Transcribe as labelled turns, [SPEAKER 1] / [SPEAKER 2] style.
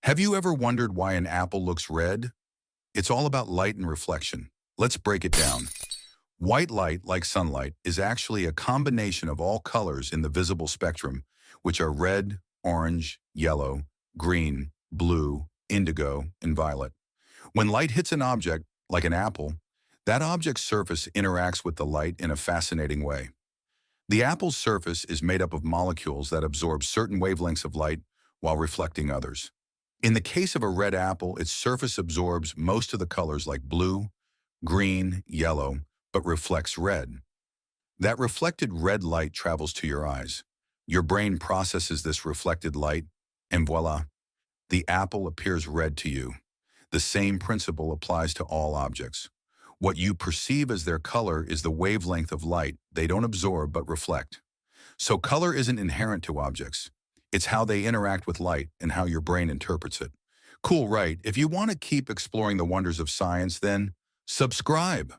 [SPEAKER 1] Have you ever wondered why an apple looks red? It's all about light and reflection. Let's break it down. White light, like sunlight, is actually a combination of all colors in the visible spectrum, which are red, orange, yellow, green, blue, indigo, and violet. When light hits an object, like an apple, that object's surface interacts with the light in a fascinating way. The apple's surface is made up of molecules that absorb certain wavelengths of light while reflecting others. In the case of a red apple, its surface absorbs most of the colors like blue, green, yellow, but reflects red. That reflected red light travels to your eyes. Your brain processes this reflected light, and voila, the apple appears red to you. The same principle applies to all objects. What you perceive as their color is the wavelength of light they don't absorb but reflect. So color isn't inherent to objects. It's how they interact with light and how your brain interprets it. Cool, right? If you want to keep exploring the wonders of science, then subscribe.